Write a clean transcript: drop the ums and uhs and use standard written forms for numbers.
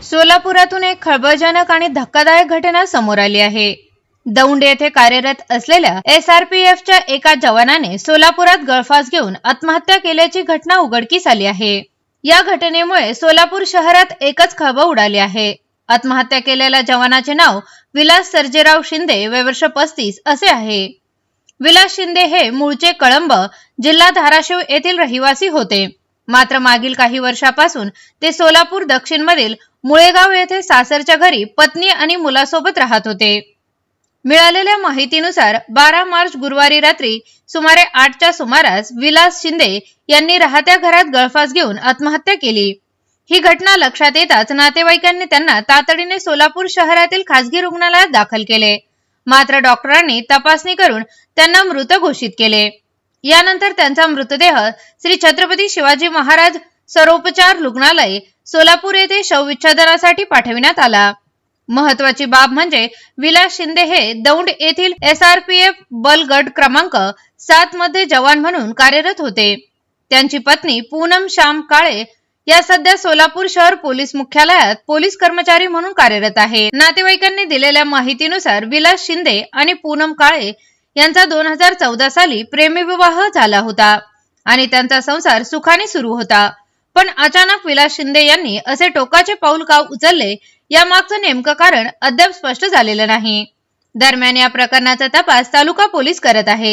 सोलापुरातून एक खळबळजनक आणि धक्कादायक घटना समोर आली आहे। दौंड येथे कार्यरत असलेल्या SRPFच्या एका जवानाने सोलापुरात गळफास घेऊन आत्महत्या केल्याची घटना उघडकीस आली आहे। या घटनेमुळे सोलापूर शहरात एकच खळबळ उडाली आहे। आत्महत्या केलेल्या जवानाचे नाव विलास सर्जेराव शिंदे वय वर्ष 35 असे आहे। विलास शिंदे हे मूळचे कळंब जिल्हा धाराशिव येथील रहिवासी होते। मात्र मागील काही वर्षापासून ते सोलापूर दक्षिण मधील मुळेगाव येथे सासरच्या घरी पत्नी आणि मुलासोबत राहत होते। मिळालेल्या माहितीनुसार 12 मार्च गुरुवारी रात्री सुमारे 8च्या सुमारास विलास शिंदे यांनी राहत्या घरात गळफास घेऊन आत्महत्या केली। ही घटना लक्षात येताच नातेवाईकांनी त्यांना तातडीने सोलापूर शहरातील खासगी रुग्णालयात दाखल केले। मात्र डॉक्टरांनी तपासणी करून त्यांना मृत घोषित केले। यानंतर त्यांचा मृतदेह श्री छत्रपती शिवाजी महाराज सर्वोपचार रुग्णालय सोलापूर येथे शवविच्छेदनासाठी पाठविण्यात आला। महत्वाची बाब म्हणजे विलास शिंदे हे दौंड येथील SRPF बल गट क्रमांक 7 मध्ये जवान म्हणून कार्यरत होते। त्यांची पत्नी पूनम श्याम काळे या सध्या सोलापूर शहर पोलीस मुख्यालयात पोलीस कर्मचारी म्हणून कार्यरत आहे। नातेवाईकांनी दिलेल्या माहितीनुसार विलास शिंदे आणि पूनम काळे यांचा 2014 साली प्रेमविवाह झाला होता आणि त्यांचा संसार सुखाने सुरू होता। पण अचानक विलास शिंदे यांनी असे टोकाचे पाऊल का उचलले यामागचं नेमकं कारण अद्याप स्पष्ट झालेलं नाही। दरम्यान या प्रकरणाचा तपास तालुका पोलीस करत आहे।